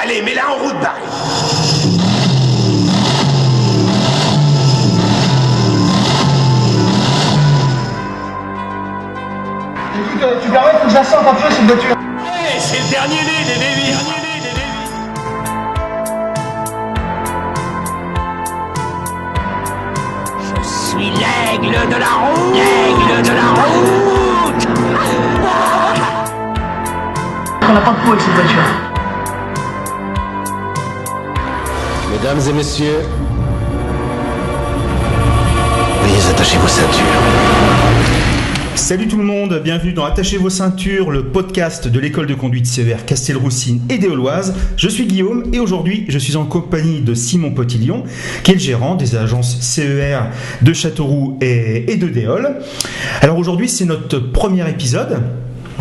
Allez, mets-la en route, Barry. Écoute, tu permets que ça sorte un peu cette voiture. Hey, c'est le dernier né des Davis. Je suis l'aigle de la route. L'aigle de la route. On n'a pas de peau avec cette voiture. Mesdames et messieurs, Veuillez attacher vos ceintures. Salut tout le monde, bienvenue dans Attachez vos ceintures, le podcast de l'école de conduite CER Castelroussine et des Gauloises. Je suis Guillaume et aujourd'hui je suis en compagnie de Simon Potillon, qui est le gérant des agences CER de Châteauroux et de Déol. Alors aujourd'hui c'est notre premier épisode.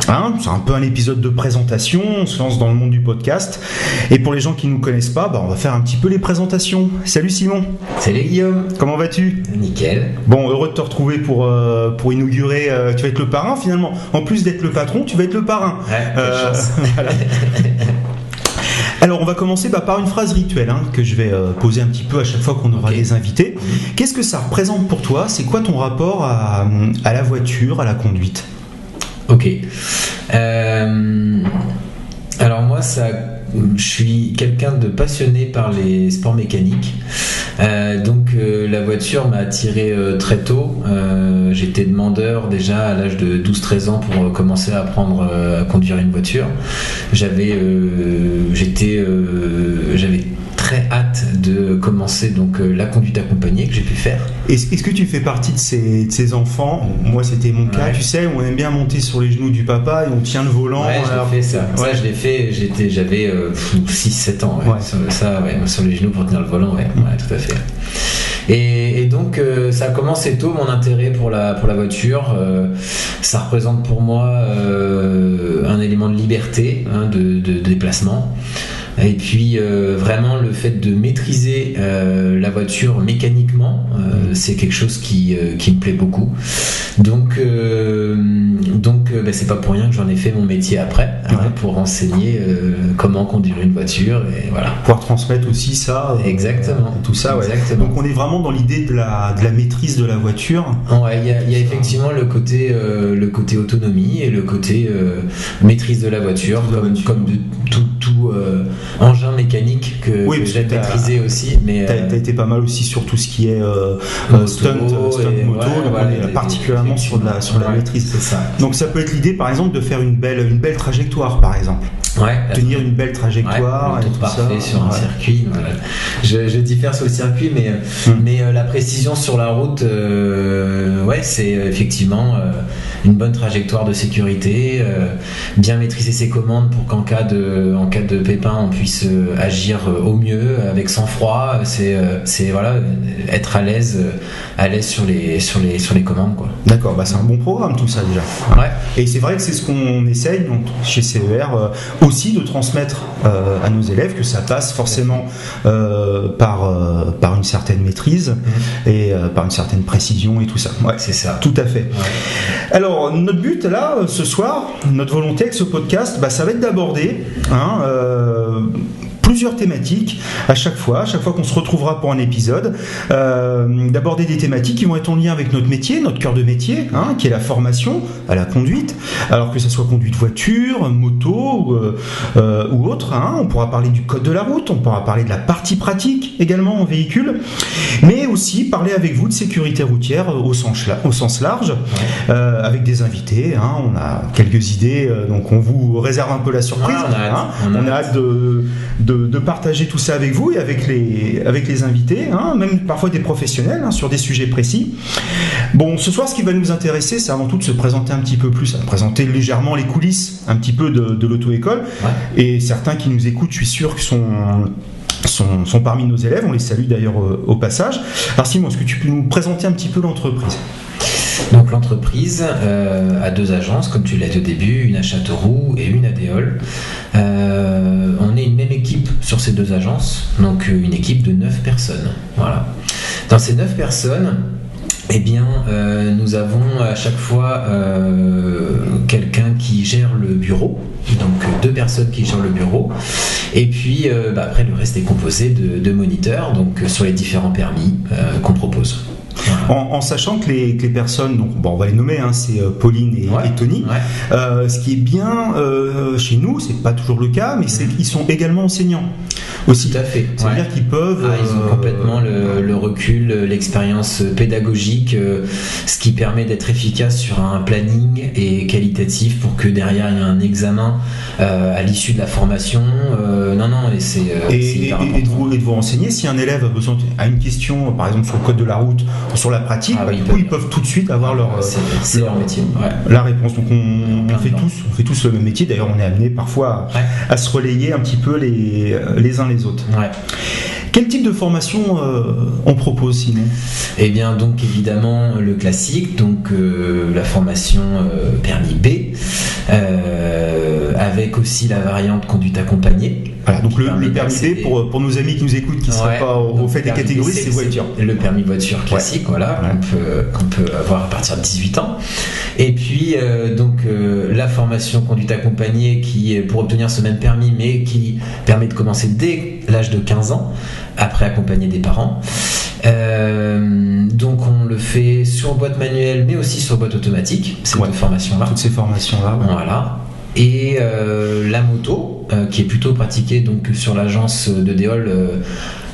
C'est un peu un épisode de présentation, on se lance dans le monde du podcast. Et pour les gens qui ne nous connaissent pas, on va faire un petit peu les présentations. Salut Simon. Salut Guillaume. Comment vas-tu ? Nickel. Bon, heureux de te retrouver pour inaugurer. Tu vas être le parrain finalement. En plus d'être le patron, tu vas être le parrain. Ouais, quelle chance. Voilà. Alors on va commencer par une phrase rituelle que je vais poser un petit peu à chaque fois qu'on aura des invités. Qu'est-ce que ça représente pour toi ? C'est quoi ton rapport à la voiture, à la conduite ? Ok. Alors moi, je suis quelqu'un de passionné par les sports mécaniques. Donc la voiture m'a attiré très tôt. J'étais demandeur déjà à l'âge de 12-13 ans pour commencer à apprendre à conduire une voiture. J'avais très hâte de commencer donc la conduite accompagnée que j'ai pu faire. Est-ce que tu fais partie de ces enfants ? Moi c'était mon cas, tu sais, on aime bien monter sur les genoux du papa et on tient le volant. Ouais, je l'ai fait ça. Ouais. Ça je l'ai fait, j'avais 6-7 ans. Sur les genoux pour tenir le volant, ouais, tout à fait. Et donc ça a commencé tôt mon intérêt pour la voiture. Ça représente pour moi un élément de liberté, de déplacement. Et puis vraiment le fait de maîtriser la voiture mécaniquement, c'est quelque chose qui me plaît beaucoup. Donc c'est pas pour rien que j'en ai fait mon métier après, pour enseigner comment conduire une voiture et voilà. Pouvoir transmettre aussi ça. Exactement. Tout ça, ouais. Exactement. Donc on est vraiment dans l'idée de la maîtrise de la voiture. Ouais, il y a effectivement le côté autonomie et le côté maîtrise de la voiture, comme de tout engin mécanique que j'ai maîtrisé aussi. Mais t'as été pas mal aussi sur tout ce qui est stunt moto, donc on est particulièrement sur la maîtrise. C'est ça. Donc ça peut être l'idée par exemple de faire une belle trajectoire par exemple. Tenir une belle trajectoire et tout parfait ça. Sur un circuit. Voilà. Je diffère sur le circuit, mais la précision sur la route, c'est effectivement une bonne trajectoire de sécurité, bien maîtriser ses commandes pour qu'en cas de pépin on puisse agir au mieux avec sang-froid. C'est être à l'aise sur les commandes quoi. D'accord, c'est un bon programme tout ça déjà. Ouais. Et c'est vrai que c'est ce qu'on essaye donc, chez CER aussi de transmettre à nos élèves, que ça passe forcément par une certaine maîtrise et par une certaine précision et tout ça. Ouais, c'est ça. Tout à fait. Ouais. Alors notre but là ce soir, notre volonté avec ce podcast, ça va être d'aborder plusieurs thématiques à chaque fois qu'on se retrouvera pour un épisode, d'aborder des thématiques qui vont être en lien avec notre métier, notre cœur de métier, qui est la formation à la conduite, alors que ça soit conduite voiture, moto ou autre. On pourra parler du code de la route, on pourra parler de la partie pratique également en véhicule, mais aussi parler avec vous de sécurité routière au sens large, avec des invités. On a quelques idées, donc on vous réserve un peu la surprise. On a hâte de partager tout ça avec vous et avec les invités, même parfois des professionnels sur des sujets précis. Bon, ce soir, ce qui va nous intéresser, c'est avant tout de se présenter un petit peu plus, présenter légèrement les coulisses un petit peu de l'auto-école. Et certains qui nous écoutent, je suis sûr, que sont parmi nos élèves. On les salue d'ailleurs au passage. Alors Simon, est-ce que tu peux nous présenter un petit peu l'entreprise ? Donc l'entreprise a 2 agences, comme tu l'as dit au début, une à Châteauroux et une à Déol. On est une même équipe sur ces 2 agences, donc une équipe de 9 personnes. Voilà. Dans ces 9 personnes, nous avons à chaque fois quelqu'un qui gère le bureau, donc 2 personnes qui gèrent le bureau, Et puis après le reste est composé de moniteurs, donc sur les différents permis qu'on propose. Voilà. En sachant que les personnes, donc on va les nommer, hein, c'est Pauline et Tony. Ce qui est bien chez nous, c'est pas toujours le cas, mais c'est qu'ils sont également enseignants aussi. Tout à fait. C'est-à-dire qu'ils peuvent. Ils ont complètement le recul, l'expérience pédagogique, ce qui permet d'être efficace sur un planning et qualitatif pour que derrière il y ait un examen à l'issue de la formation. C'est hyper important. Et de vous renseigner si un élève a une question, par exemple sur le code de la route, sur la pratique, ils peuvent tout de suite avoir leur métier. La réponse. Donc on fait tous le même métier. D'ailleurs, on est amené parfois à se relayer un petit peu les uns les autres. Ouais. Quel type de formation on propose, sinon ? Eh bien, donc évidemment le classique, donc la formation permis B, avec aussi la variante conduite accompagée. Voilà, donc le permis B, pour nos amis qui nous écoutent, qui ne seraient pas au fait des catégories, c'est voiture. Le permis voiture classique, qu'on peut avoir à partir de 18 ans. Et puis, la formation conduite accompagnée, qui pour obtenir ce même permis, mais qui permet de commencer dès l'âge de 15 ans, après accompagner des parents. Donc on le fait sur boîte manuelle, mais aussi sur boîte automatique, ces deux formations-là. Toutes ces formations-là. Ouais. Voilà. Et la moto, qui est plutôt pratiquée donc sur l'agence de Déol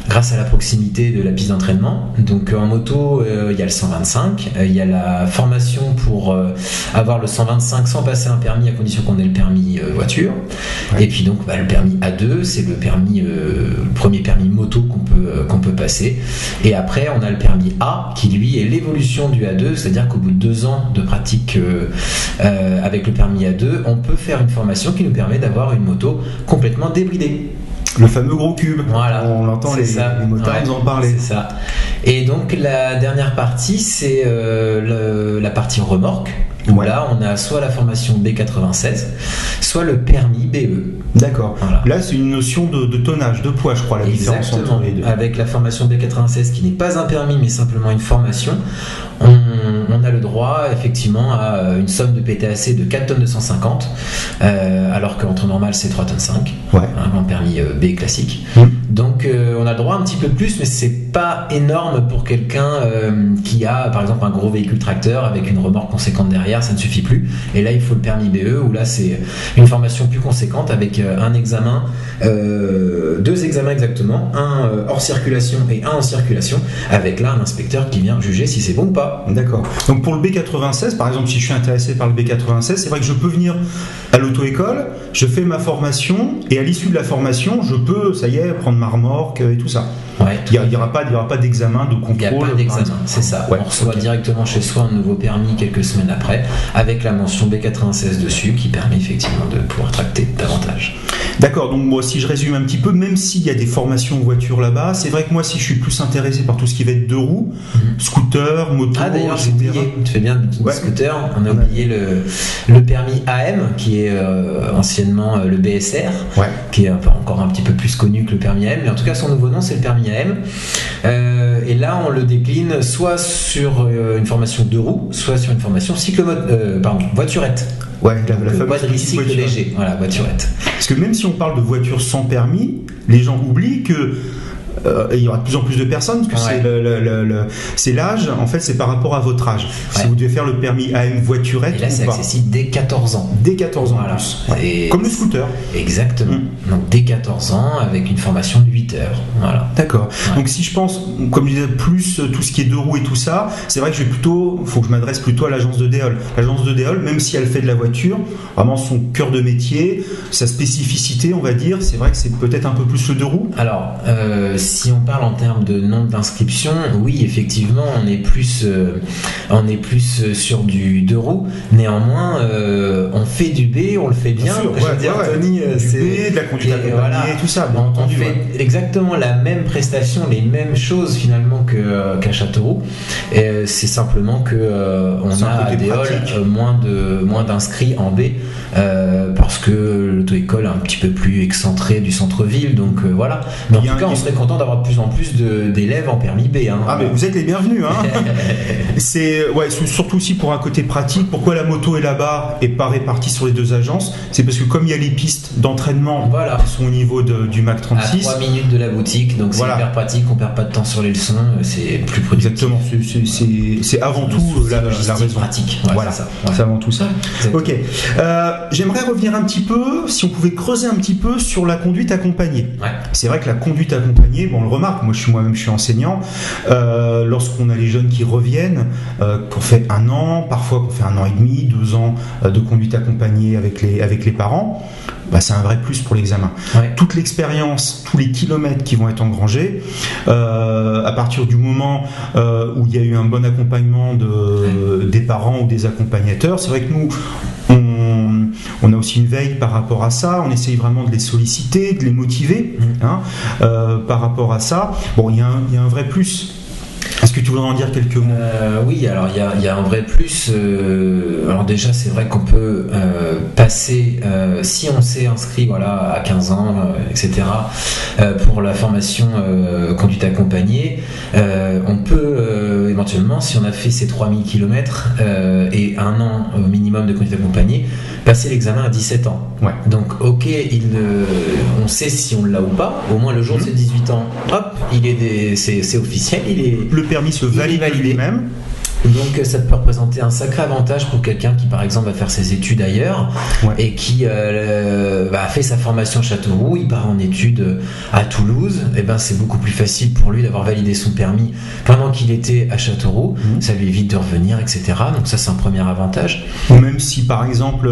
grâce à la proximité de la piste d'entraînement. Donc en moto, il y a le 125, il y a la formation pour avoir le 125 sans passer un permis, à condition qu'on ait le permis voiture. Ouais. Et puis donc le permis A2, c'est le permis, le premier permis moto qu'on peut passer. Et après, on a le permis A, qui lui est l'évolution du A2, c'est-à-dire qu'au bout de 2 ans de pratique avec le permis A2, on peut faire une formation qui nous permet d'avoir une moto complètement débridée. Le fameux gros cube. Voilà. On entend les motards nous en parler. C'est ça. Et donc la dernière partie, c'est la partie remorque. Où là, on a soit la formation B96, soit le permis BE. D'accord. Voilà. Là, c'est une notion de tonnage, de poids, je crois, la différence entre les deux. Avec la formation B96, qui n'est pas un permis, mais simplement une formation, on a le droit, effectivement, à une somme de PTAC de 4 tonnes 250, alors qu'en temps normal, c'est 3 tonnes 5, un permis B classique. Donc, on a le droit un petit peu plus, mais c'est pas énorme pour quelqu'un qui a, par exemple, un gros véhicule tracteur avec une remorque conséquente derrière. Ça ne suffit plus, et là il faut le permis BE, où là c'est une formation plus conséquente avec un examen, 2 examens exactement, un hors circulation et un en circulation, avec là un inspecteur qui vient juger si c'est bon ou pas. D'accord. Donc pour le B96, par exemple, si je suis intéressé par le B96, c'est vrai que je peux venir à l'auto-école, je fais ma formation, et à l'issue de la formation, je peux, ça y est, prendre ma remorque et tout ça. Il n'y aura pas d'examen, de contrôle. Il n'y a pas d'examen, c'est ça. On reçoit directement chez soi un nouveau permis quelques semaines après, avec la mention B96 dessus, qui permet effectivement de pouvoir tracter davantage. D'accord, donc moi, si je résume un petit peu, même s'il y a des formations voitures là-bas, c'est vrai que moi, si je suis plus intéressé par tout ce qui va être 2 roues, scooter, moto, d'ailleurs, j'ai oublié, tu fais bien de scooter, on a oublié le permis AM, qui est anciennement le BSR, qui est encore un petit peu plus connu que le permis AM, mais en tout cas, son nouveau nom, c'est le permis AM. Et là, on le décline soit sur une formation 2 roues, soit sur une formation voiturette. La fameuse quadricycle léger, voiturette. Parce que même si on parle de voiture sans permis, les gens oublient que il y aura de plus en plus de personnes, parce que c'est l'âge, en fait, c'est par rapport à votre âge. Si vous devez faire le permis AM voiturette, et là, c'est accessible dès 14 ans. Dès 14 ans, en plus. Comme le scooter. Exactement. Donc, dès 14 ans, avec une formation de 8 heures. Voilà. D'accord. Donc, si je pense, comme je disais, plus tout ce qui est 2 roues et tout ça, c'est vrai que faut que je m'adresse plutôt à l'agence de Déol. L'agence de Déol, même si elle fait de la voiture, vraiment son cœur de métier, sa spécificité, on va dire, c'est vrai que c'est peut-être un peu plus le 2 roues. Alors, si on parle en termes de nombre d'inscriptions, oui, effectivement, on est plus sur du 2 roues. Néanmoins, on fait du B, on le fait bien. Tony, c'est de la conduite accompagnée et tout ça. On fait exactement la même prestation, les mêmes choses finalement qu'à Châteauroux. Et c'est simplement que on a à Déol moins d'inscrits en B, parce que l'auto-école est un petit peu plus excentrée du centre-ville. Donc voilà. Mais en tout cas, on serait content content d'avoir de plus en plus d'élèves en permis B. Hein. Ah, mais vous êtes les bienvenus. Hein. C'est surtout aussi pour un côté pratique. Pourquoi la moto est là-bas et pas répartie sur les deux agences? C'est parce que comme il y a les pistes d'entraînement qui sont au niveau du Mac 36. À 3 minutes de la boutique, donc c'est hyper pratique, on perd pas de temps sur les leçons, c'est plus productif. Exactement, c'est avant tout la raison. Pratique. Voilà, c'est avant tout ça. Exactement. Ok. J'aimerais revenir un petit peu, si on pouvait creuser un petit peu sur la conduite accompagnée. Ouais. C'est vrai que la conduite accompagnée, on le remarque, moi-même je suis enseignant, lorsqu'on a les jeunes qui reviennent, qu'on fait 1 an, parfois qu'on fait 1 an et demi, 2 ans de conduite accompagnée avec les parents, c'est un vrai plus pour l'examen. Ouais. Toute l'expérience, tous les kilomètres qui vont être engrangés, à partir du moment où il y a eu un bon accompagnement des parents ou des accompagnateurs, c'est vrai que nous, on a aussi une veille par rapport à ça, on essaye vraiment de les solliciter, de les motiver par rapport à ça. Bon, il y a un vrai plus. Est-ce que tu voudrais en dire quelques mots? Oui, alors il y a un vrai plus. Alors déjà, c'est vrai qu'on peut passer, si on s'est inscrit à 15 ans, etc., pour la formation conduite accompagnée, on peut éventuellement, si on a fait ces 3000 km et 1 an minimum de conduite accompagnée, passer l'examen à 17 ans. Ouais. Donc, ok, on sait si on l'a ou pas. Au moins le jour de ses 18 ans, hop, c'est officiel. Le permis se valide lui-même. Donc ça peut représenter un sacré avantage pour quelqu'un qui par exemple va faire ses études ailleurs et qui a fait sa formation à Châteauroux, il part en études à Toulouse, et c'est beaucoup plus facile pour lui d'avoir validé son permis pendant qu'il était à Châteauroux, ça lui évite de revenir, etc. Donc ça c'est un premier avantage. Ou même si par exemple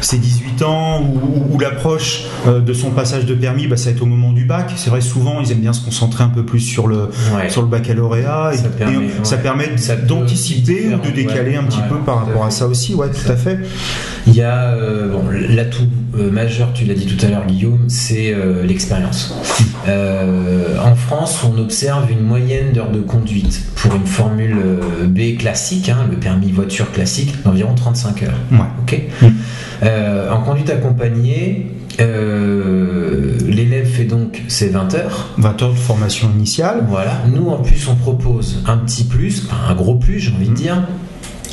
c'est 18 ans ou l'approche de son passage de permis, ça va être au moment du bac. C'est vrai, souvent ils aiment bien se concentrer un peu plus sur le baccalauréat, ça permet d'anticiper ou de décaler un petit peu par rapport à ça aussi, tout à fait. Il y a l'atout majeur, tu l'as dit tout à l'heure Guillaume, c'est l'expérience. En France, on observe une moyenne d'heures de conduite pour une formule B classique, le permis voiture classique, d'environ 35 heures. Ouais. Okay. En conduite accompagnée, l'élève fait donc ses 20 heures. 20 heures de formation initiale. Voilà. Nous, en plus, on propose un petit plus, un gros plus, j'ai envie de dire.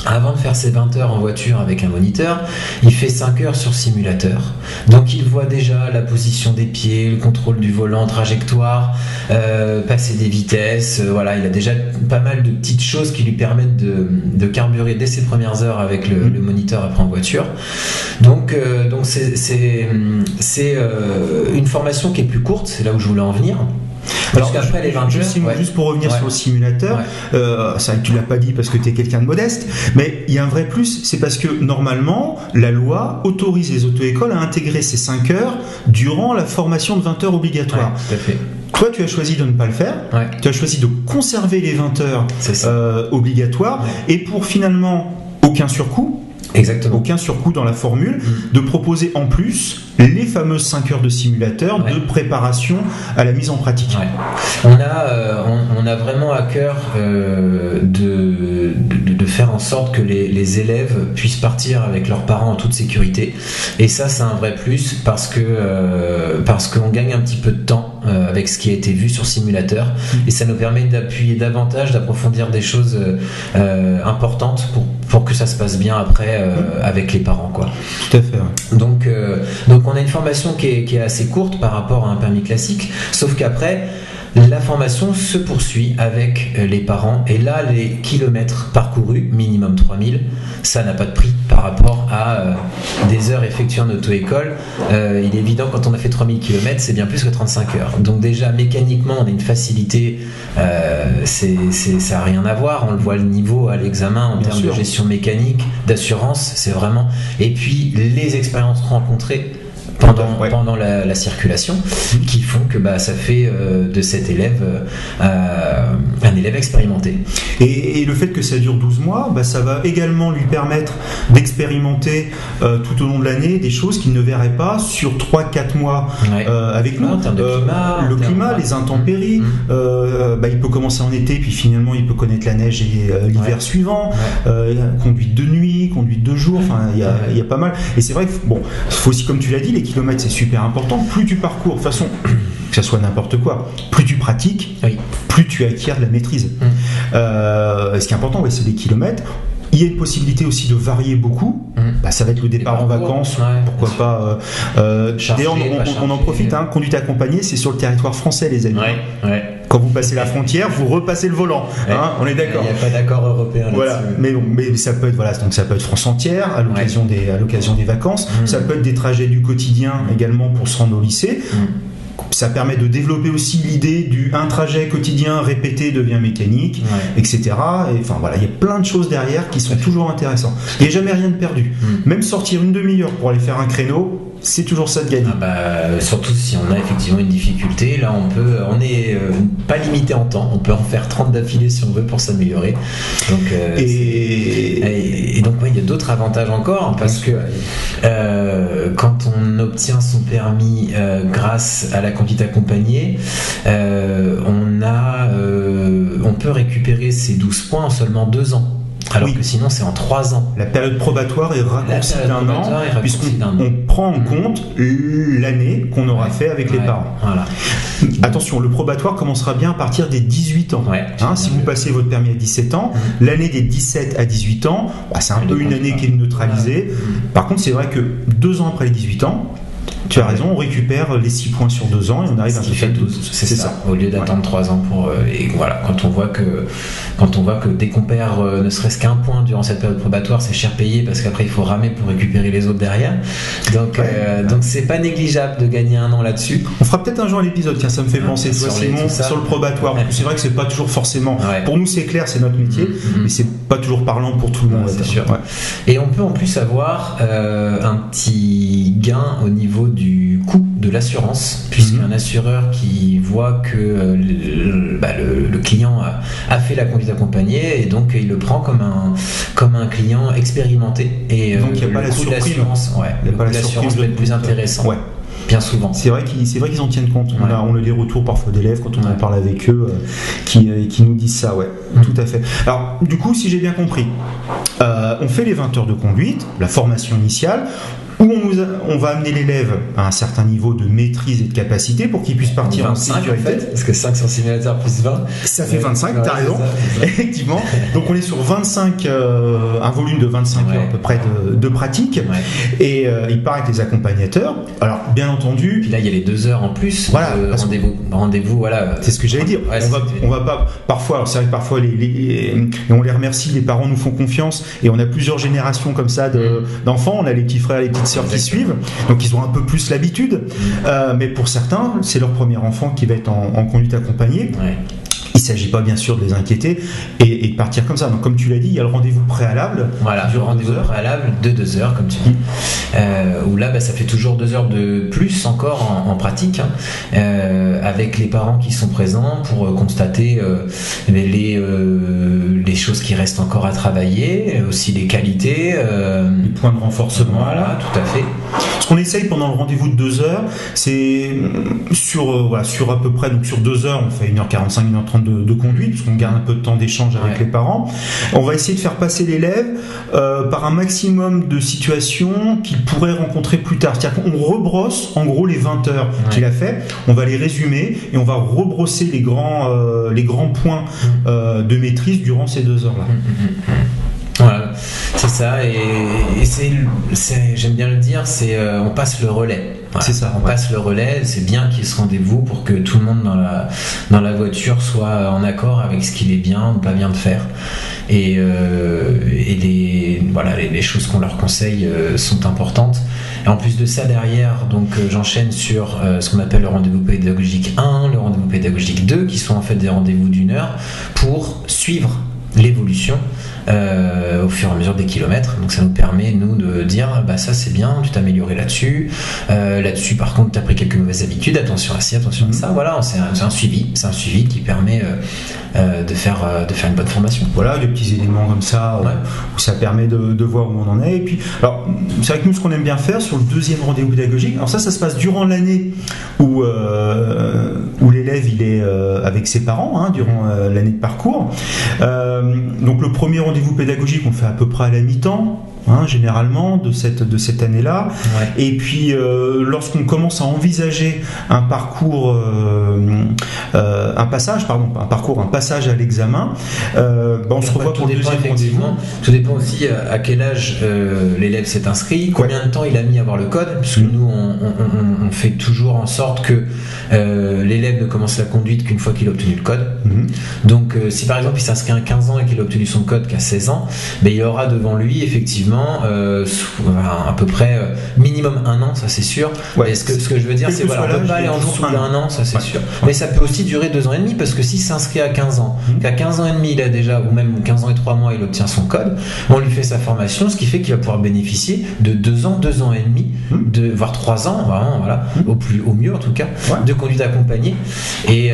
Avant de faire ses 20 heures en voiture avec un moniteur, il fait 5 heures sur simulateur. Donc il voit déjà la position des pieds, le contrôle du volant, trajectoire, passer des vitesses. Il a déjà pas mal de petites choses qui lui permettent de carburer dès ses premières heures avec le moniteur après en voiture. Donc c'est une formation qui est plus courte, c'est là où je voulais en venir. Alors, après les 20 heures, juste pour revenir sur le simulateur, c'est vrai que tu l'as pas dit parce que tu es quelqu'un de modeste, mais il y a un vrai plus, c'est parce que normalement la loi autorise les auto-écoles à intégrer ces 5 heures durant la formation de 20 heures obligatoire. Tout à fait. Toi, tu as choisi de ne pas le faire. Tu as choisi de conserver les 20 heures obligatoires et pour finalement aucun surcoût. Exactement. Aucun surcoût dans la formule, de proposer en plus les fameuses 5 heures de simulateur de préparation à la mise en pratique. On a vraiment à cœur de faire en sorte que les élèves puissent partir avec leurs parents en toute sécurité, et ça c'est un vrai plus parce qu'on gagne un petit peu de temps avec ce qui a été vu sur simulateur, et ça nous permet d'appuyer davantage, d'approfondir des choses importantes pour que ça se passe bien après avec les parents, quoi. Tout à fait. Ouais. Donc on a une formation qui est assez courte par rapport à un permis classique, sauf qu'après la formation se poursuit avec les parents, et là les kilomètres parcourus, minimum 3000, ça n'a pas de prix par rapport à des heures effectuées en auto-école. Il est évident, quand on a fait 3000 km, c'est bien plus que 35 heures. Donc déjà mécaniquement on a une facilité, ça n'a rien à voir, on le voit le niveau à l'examen en termes de gestion mécanique, d'assurance, c'est vraiment... Et puis les expériences rencontrées pendant la circulation qui font que ça fait de cet élève un élève expérimenté. Et le fait que ça dure 12 mois, ça va également lui permettre d'expérimenter tout au long de l'année des choses qu'il ne verrait pas sur 3-4 mois avec nous. En termes de climat, les intempéries, il peut commencer en été, puis finalement il peut connaître la neige et l'hiver suivant, conduite de nuit, conduite de jour, il y a pas mal. Et c'est vrai que, il faut aussi, comme tu l'as dit, les kilomètres c'est super important. Plus tu parcours, de toute façon, que ça soit n'importe quoi. Plus tu pratiques, plus tu acquiers de la maîtrise. Ce qui est important, c'est les kilomètres. Il y a une possibilité aussi de varier beaucoup. Ça va être le départ en vacances, pourquoi pas. D'ailleurs, on en profite. Conduite accompagnée, c'est sur le territoire français, les amis. Quand vous passez la frontière, vous repassez le volant. On est d'accord. Il n'y a pas d'accord européen là-dessus. Mais ça peut être donc ça peut être France entière à l'occasion des vacances. Ça peut être des trajets du quotidien également pour se rendre au lycée. Ça permet de développer aussi l'idée un trajet quotidien répété devient mécanique, etc. Et enfin voilà, il y a plein de choses derrière qui sont toujours intéressantes. Il n'y a jamais rien de perdu. Même sortir une demi-heure pour aller faire un créneau, c'est toujours ça de gagner. Surtout si on a effectivement une difficulté, là on n'est pas limité en temps, on peut en faire 30 d'affilée si on veut pour s'améliorer. Donc, et donc il y a d'autres avantages encore, parce que quand on obtient son permis grâce à la conduite accompagnée, on peut récupérer ses 12 points en seulement 2 ans. Alors que sinon c'est en 3 ans. La période probatoire est raccourcie d'un an, puisqu'on prend en compte l'année qu'on aura fait avec les parents. Voilà. Attention, le probatoire commencera bien à partir des 18 ans. Si vous passez votre permis à 17 ans, l'année des 17 à 18 ans, c'est un peu une année qui est neutralisée. Par contre, c'est vrai que 2 ans après les 18 ans, tu as raison, on récupère les 6 points sur 2 ans et on arrive à un fait 12. C'est ça. Au lieu d'attendre 3 ans pour. Et voilà, quand on voit que dès qu'on perd ne serait-ce qu'un point durant cette période probatoire, c'est cher payé parce qu'après il faut ramer pour récupérer les autres derrière. Donc c'est pas négligeable de gagner 1 an là-dessus. On fera peut-être un jour l'épisode, tiens, ça me fait penser, toi Simon, sur le probatoire. C'est vrai que c'est pas toujours forcément. Pour nous, c'est clair, c'est notre métier, mais c'est pas toujours parlant pour tout le monde. C'est sûr. Et on peut en plus avoir un petit gain au niveau du coût de l'assurance, puisqu'un assureur qui voit que le client a fait la conduite accompagnée, et donc il le prend comme un client expérimenté, et donc il n'y a pas le la coût de surprise. l'assurance peut être plus intéressant. Bien souvent. C'est vrai qu'ils en tiennent compte. On a des retours parfois d'élèves quand on en parle avec eux qui nous disent ça, tout à fait. Alors, du coup, si j'ai bien compris, on fait les 20 heures de conduite, la formation initiale, où on va amener l'élève à un certain niveau de maîtrise et de capacité pour qu'il puisse partir en sécurité. En fait, parce que 5 sur simulateur plus 20. Ça fait 25, t'as raison, effectivement. Donc on est sur 25, un volume de 25 heures à peu près de pratique. Et il part avec les accompagnateurs. Alors, bien entendu. Puis là, il y a les 2 heures en plus. Voilà. Rendez-vous, voilà. C'est ce que j'allais dire. On va pas, parfois, alors c'est vrai que parfois, et on les remercie, les parents nous font confiance, et on a plusieurs générations comme ça d'enfants. On a les petits frères, les petites sœurs qui suivent, donc ils ont un peu plus l'habitude, mais pour certains c'est leur premier enfant qui va être en conduite accompagnée. Il ne s'agit pas bien sûr de les inquiéter et de partir comme ça. Donc comme tu l'as dit, il y a le rendez-vous préalable. Voilà, le rendez-vous préalable de 2 heures, comme tu dis. Où là, ça fait toujours 2 heures de plus encore en pratique, avec les parents qui sont présents pour constater les choses qui restent encore à travailler, aussi les qualités, les points de renforcement. Voilà, tout à fait. Ce qu'on essaye pendant le rendez-vous de 2 heures, c'est sur à peu près, donc sur 2 heures, on fait 1h45, 1h30 de conduite, parce qu'on garde un peu de temps d'échange avec les parents. On va essayer de faire passer l'élève par un maximum de situations qu'il pourrait rencontrer plus tard. C'est-à-dire qu'on rebrosse en gros les 20 heures qu'il a fait, on va les résumer et on va rebrosser les grands points de maîtrise durant ces 2 heures-là. Voilà, c'est ça, et j'aime bien le dire, on passe le relais. Voilà. C'est ça. On passe le relais, c'est bien qu'il y ait ce rendez-vous pour que tout le monde dans la voiture soit en accord avec ce qu'il est bien ou pas bien de faire. Et les choses qu'on leur conseille sont importantes. Et en plus de ça, derrière, donc j'enchaîne sur ce qu'on appelle le rendez-vous pédagogique 1, le rendez-vous pédagogique 2, qui sont en fait des rendez-vous d'1 heure pour suivre l'évolution au fur et à mesure des kilomètres. Donc ça nous permet, nous, de dire ça c'est bien, tu t'es amélioré là-dessus, par contre tu as pris quelques mauvaises habitudes, attention à ci, attention à ça. Voilà, c'est un suivi qui permet de faire une bonne formation. Voilà, des petits éléments comme ça où ça permet de voir où on en est. Et puis, alors c'est vrai que nous, ce qu'on aime bien faire sur le 2e rendez-vous pédagogique, alors ça se passe durant l'année où l'élève il est avec ses parents, durant l'année de parcours. Donc le premier rendez-vous pédagogique, on fait à peu près à la mi-temps. hein, généralement de cette année-là. Ouais. Et puis lorsqu'on commence à envisager un parcours, un passage à l'examen, on se revoit pour le deuxième rendez-vous. Tout dépend aussi à quel âge l'élève s'est inscrit, combien de temps il a mis à avoir le code, puisque nous on fait toujours en sorte que l'élève ne commence la conduite qu'une fois qu'il a obtenu le code. Donc si par exemple il s'inscrit à 15 ans et qu'il a obtenu son code qu'à 16 ans, il aura devant lui effectivement à peu près minimum 1 an, ça c'est sûr. Et ce que je veux dire, c'est voilà, on ne peut pas aller en dessous d'1 an, ça c'est sûr. Mais ça peut aussi durer 2 ans et demi, parce que s'il s'inscrit à 15 ans, qu'à 15 ans et demi il a déjà, ou même 15 ans et 3 mois il obtient son code, on lui fait sa formation, ce qui fait qu'il va pouvoir bénéficier de 2 ans et demi, voire 3 ans, vraiment, voilà, au mieux en tout cas, de conduite accompagnée. Et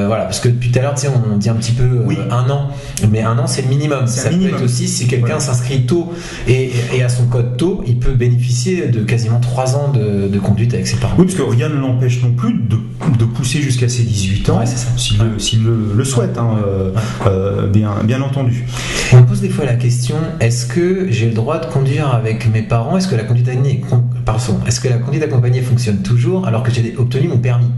voilà, parce que depuis tout à l'heure, tu sais, on dit un petit peu 1 an, mais 1 an c'est le minimum. Ça peut être aussi, si quelqu'un s'inscrit tôt et a son code tôt, il peut bénéficier de quasiment 3 ans de conduite avec ses parents. Oui, parce que rien ne l'empêche non plus de pousser jusqu'à ses 18 ans, s'il le souhaite, bien entendu. On me pose des fois la question, est-ce que j'ai le droit de conduire avec mes parents? Est-ce que la conduite accompagnée fonctionne toujours alors que j'ai obtenu mon permis?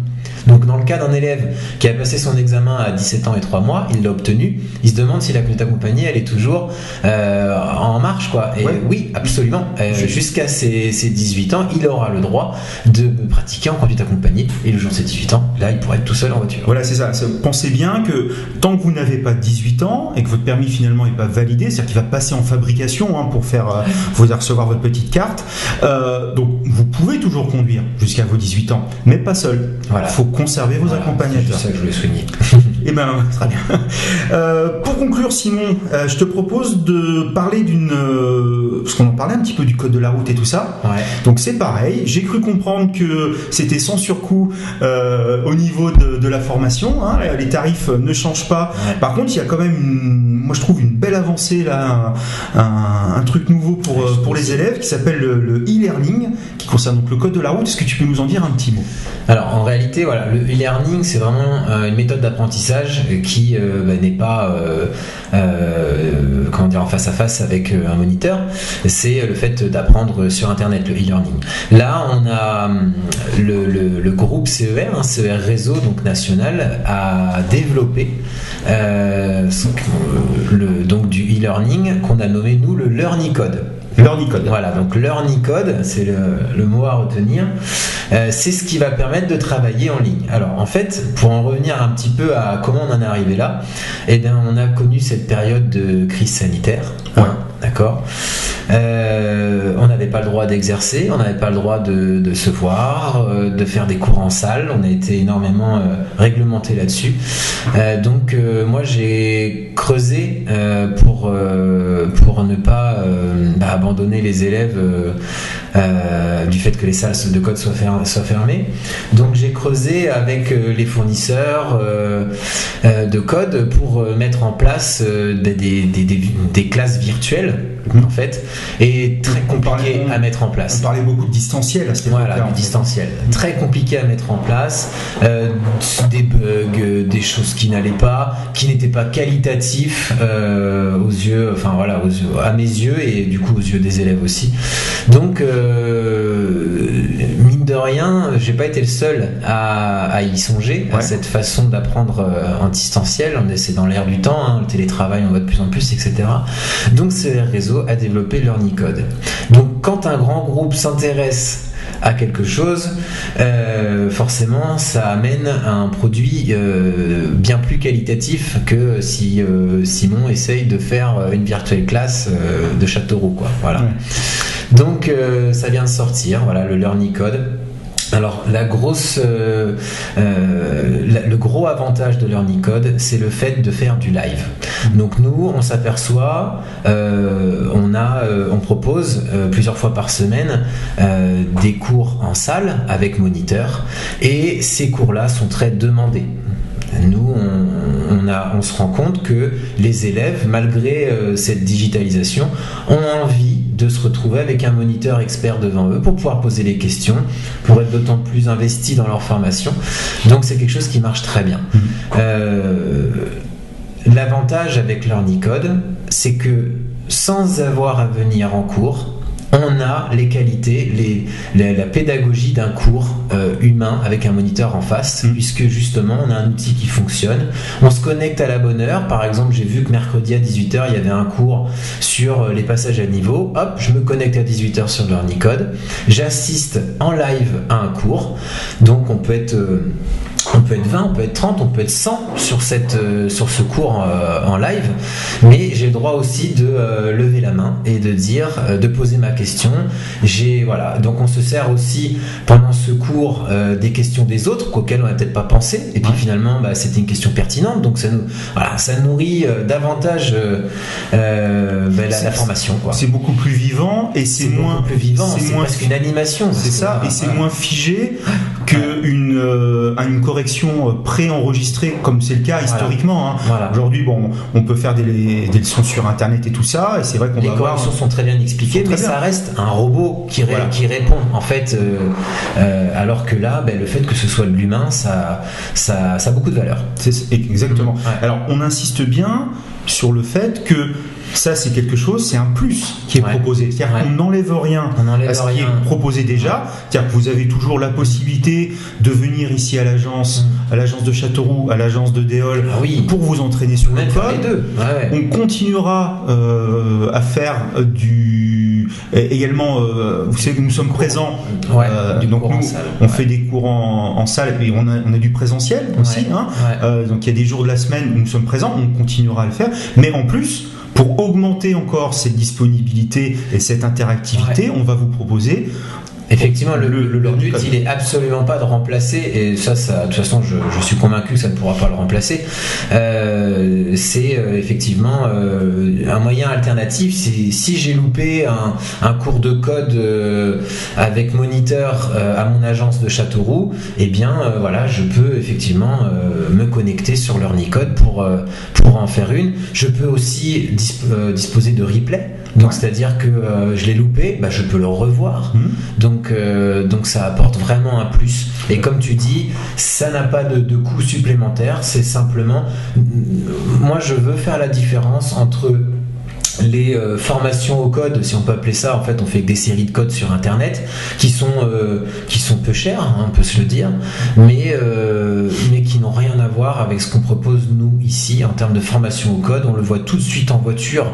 Donc dans le cas d'un élève qui a passé son examen à 17 ans et 3 mois, il l'a obtenu, il se demande si la conduite accompagnée elle est toujours en marche, quoi. Et oui, absolument. Jusqu'à ses 18 ans, il aura le droit de pratiquer en conduite accompagnée, et le jour de ses 18 ans, là il pourra être tout seul en voiture. Voilà, c'est ça. Pensez bien que tant que vous n'avez pas 18 ans et que votre permis finalement n'est pas validé, c'est-à-dire qu'il va passer en fabrication pour faire vous recevoir votre petite carte, donc vous pouvez toujours conduire jusqu'à vos 18 ans, mais pas seul. Voilà. Faut conserver vos accompagnateurs. C'est ça que je voulais souligner. Eh bien, très bien. Pour conclure, Simon, je te propose de parler parce qu'on en parlait un petit peu du code de la route et tout ça. Ouais. Donc c'est pareil. J'ai cru comprendre que c'était sans surcoût au niveau de la formation. Hein. Les tarifs ne changent pas. Ouais. Par contre, il y a quand même, moi je trouve une belle avancée là, un truc nouveau pour les élèves qui s'appelle le e-learning, qui concerne donc le code de la route. Est-ce que tu peux nous en dire un petit mot? Alors en réalité, voilà, le e-learning c'est vraiment une méthode d'apprentissage qui n'est pas en face à face avec un moniteur. C'est le fait d'apprendre sur internet, le e-learning. Là on a le groupe CER, CER Réseau donc national, a développé donc du e-learning qu'on a nommé nous le LearnyCode. LearnyCode. Voilà, donc LearnyCode, c'est le mot à retenir. C'est ce qui va permettre de travailler en ligne. Alors en fait, pour en revenir un petit peu à comment on en est arrivé là, on a connu cette période de crise sanitaire. Ouais. D'accord. On n'avait pas le droit d'exercer, on n'avait pas le droit de se voir, de faire des cours en salle. On a été énormément réglementé là-dessus. Donc moi j'ai creusé pour ne pas abandonner les élèves du fait que les salles de code soient fermées. Donc j'ai creusé avec les fournisseurs de code pour mettre en place des classes virtuelles en fait, et très compliqué à mettre en place. On parlait beaucoup de distanciel à cette époque-là. Voilà, du distanciel. Très compliqué à mettre en place, des bugs, des choses qui n'allaient pas, qui n'étaient pas qualitatifs aux yeux, enfin voilà, à mes yeux et du coup aux yeux des élèves aussi. Donc mine de rien, j'ai pas été le seul à y songer, à cette façon d'apprendre en distanciel. C'est dans l'air du temps, le télétravail on voit de plus en plus, etc. Donc CER Réseau a développé LearnyCode. Donc quand un grand groupe s'intéresse à quelque chose, forcément ça amène à un produit bien plus qualitatif que si Simon essaye de faire une virtual class de Châteauroux, quoi. Voilà. Ouais. Donc ça vient de sortir, voilà, le LearnyCode. Alors le gros avantage de LearnyCode, c'est le fait de faire du live. Donc nous, on s'aperçoit, on propose plusieurs fois par semaine des cours en salle avec moniteur, et ces cours-là sont très demandés. Nous, on se rend compte que les élèves, malgré cette digitalisation, ont envie de se retrouver avec un moniteur expert devant eux pour pouvoir poser les questions, pour être d'autant plus investis dans leur formation. Donc c'est quelque chose qui marche très bien. L'avantage avec LearnyCode, c'est que sans avoir à venir en cours, on a les qualités, la pédagogie d'un cours humain avec un moniteur en face, puisque justement on a un outil qui fonctionne. On se connecte à la bonne heure. Par exemple, j'ai vu que mercredi à 18h, il y avait un cours sur les passages à niveau. Hop, je me connecte à 18h sur LearnyCode. J'assiste en live à un cours. Donc on peut être 20, on peut être 30, on peut être 100 sur ce cours en live, mais j'ai le droit aussi de lever la main et de poser ma question. Donc on se sert aussi pendant ce cours des questions des autres auxquelles on n'a peut-être pas pensé, et puis finalement c'était une question pertinente, donc ça nourrit davantage la formation, quoi. C'est beaucoup plus vivant et c'est moins plus vivant, c'est moins presque une animation. C'est ça, et c'est moins figé qu'une correction préenregistrée, comme c'est le cas historiquement. Aujourd'hui, on peut faire des leçons sur Internet et tout ça, et c'est vrai qu'on les corrections sont très bien expliquées, mais ça reste un robot qui répond en fait, alors que là, le fait que ce soit de l'humain, ça a beaucoup de valeur. Exactement. Alors, on insiste bien sur le fait que ça, c'est quelque chose, c'est un plus qui est proposé. C'est-à-dire qu'on n'enlève rien à ce qui est proposé déjà. C'est-à-dire que vous avez toujours la possibilité de venir ici à l'agence de Châteauroux, à l'agence de Déol, pour vous entraîner sur le code. Les deux. On continuera à faire également, vous savez que nous sommes présents, donc nous, on fait des cours en salle, et on a du présentiel aussi. Donc il y a des jours de la semaine où nous sommes présents, on continuera à le faire, mais en plus, pour augmenter encore cette disponibilité et cette interactivité, on va vous proposer... Effectivement, le but, il est absolument pas de remplacer, et ça de toute façon, je suis convaincu que ça ne pourra pas le remplacer. C'est effectivement un moyen alternatif. Si j'ai loupé un cours de code avec moniteur à mon agence de Châteauroux, je peux effectivement me connecter sur LearnyCode pour en faire une. Je peux aussi disposer de replay. Donc c'est-à-dire que je l'ai loupé, je peux le revoir. Donc ça apporte vraiment un plus. Et comme tu dis, ça n'a pas de coût supplémentaire. C'est simplement, moi je veux faire la différence entre les formations au code, si on peut appeler ça. En fait, on fait que des séries de codes sur Internet qui sont peu chères, on peut se le dire, mais qui n'ont rien à voir avec ce qu'on propose nous ici en termes de formation au code. On le voit tout de suite en voiture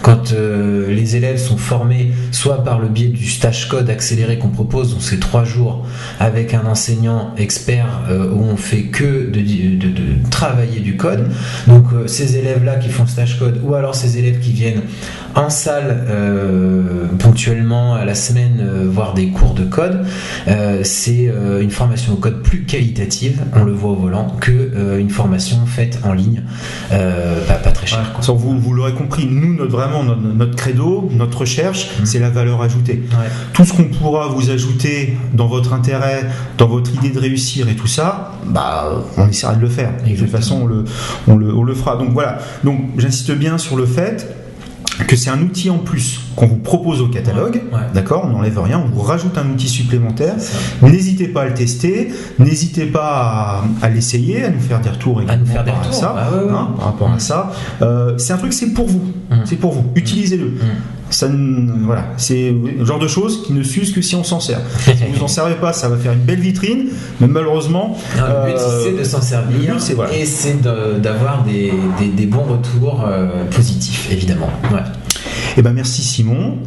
quand les élèves sont formés, soit par le biais du stage code accéléré qu'on propose, donc c'est 3 jours avec un enseignant expert où on fait que de travailler du code. Donc ces élèves-là qui font stage code, ou alors ces élèves qui viennent en salle ponctuellement à la semaine voir des cours de code, c'est une formation au code plus qualitative, on le voit au volant, que une formation faite en ligne, pas très cher. Vous l'aurez compris, nous notre credo, notre recherche, c'est la valeur ajoutée. Tout ce qu'on pourra vous ajouter dans votre intérêt, dans votre idée de réussir et tout ça, on essaiera de le faire. Et de toute façon, on le fera. Donc voilà. Donc j'insiste bien sur le fait que c'est un outil en plus qu'on vous propose au catalogue, d'accord, on n'enlève rien, on vous rajoute un outil supplémentaire. N'hésitez pas à le tester, n'hésitez pas à l'essayer, à nous faire des retours par rapport à ça. C'est un truc, c'est pour vous, utilisez-le. Ça, c'est le genre de choses qui ne s'usent que si on s'en sert. Si vous en servez pas, ça va faire une belle vitrine, mais malheureusement, le but c'est de s'en servir, et c'est d'avoir des bons retours positifs, évidemment. Et merci Simon.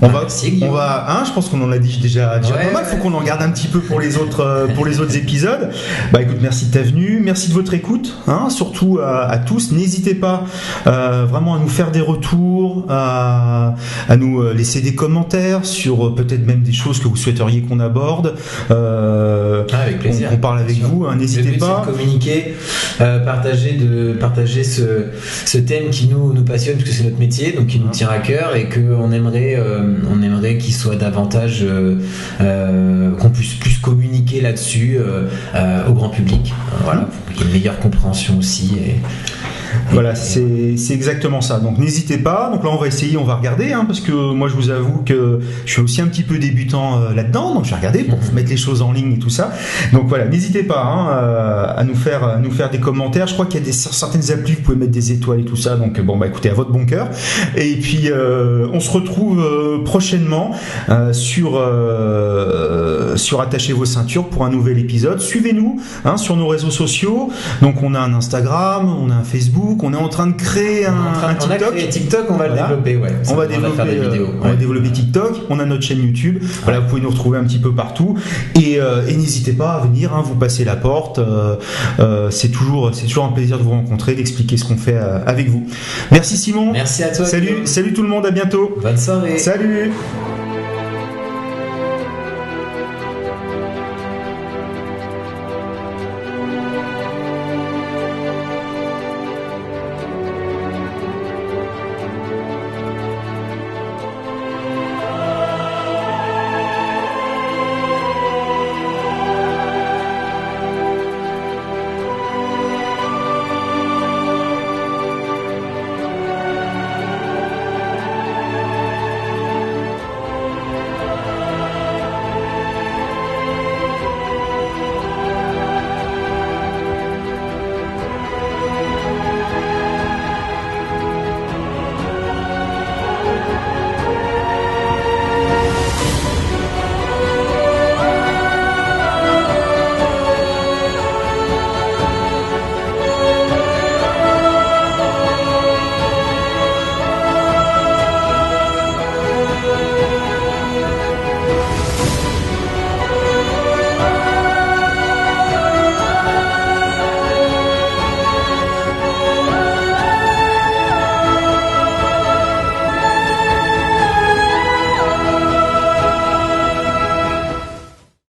Je pense qu'on en a dit déjà pas mal. Faut qu'on en garde un petit peu pour les autres épisodes. Écoute, merci de ta venue, merci de votre écoute, surtout à tous. N'hésitez pas vraiment à nous faire des retours, à nous laisser des commentaires sur peut-être même des choses que vous souhaiteriez qu'on aborde. Avec plaisir. On parle avec vous. N'hésitez pas. C'est de communiquer, partager ce thème qui nous passionne, parce que c'est notre métier, donc qui nous tient à cœur, et qu'on aimerait qu'il soit davantage qu'on puisse plus communiquer là-dessus au grand public, pour qu'il y ait une meilleure compréhension aussi. Voilà, c'est exactement ça. Donc n'hésitez pas. Donc là, on va essayer, on va regarder, parce que moi, je vous avoue que je suis aussi un petit peu débutant là-dedans. Donc je vais regarder pour mettre les choses en ligne et tout ça. Donc voilà, n'hésitez pas à nous faire des commentaires. Je crois qu'il y a certaines applis, vous pouvez mettre des étoiles et tout ça. Donc bon, écoutez, à votre bon cœur. Et puis on se retrouve prochainement sur Attachez vos ceintures pour un nouvel épisode. Suivez-nous sur nos réseaux sociaux. Donc on a un Instagram, on a un Facebook, on est en train de créer un TikTok. On a créé TikTok, on va le développer, ouais. On va développer TikTok. On a notre chaîne YouTube. Voilà, vous pouvez nous retrouver un petit peu partout. Et n'hésitez pas à venir, vous passez la porte. C'est toujours un plaisir de vous rencontrer, d'expliquer ce qu'on fait avec vous. Merci Simon. Merci à toi. Salut tout le monde, à bientôt. Bonne soirée. Salut.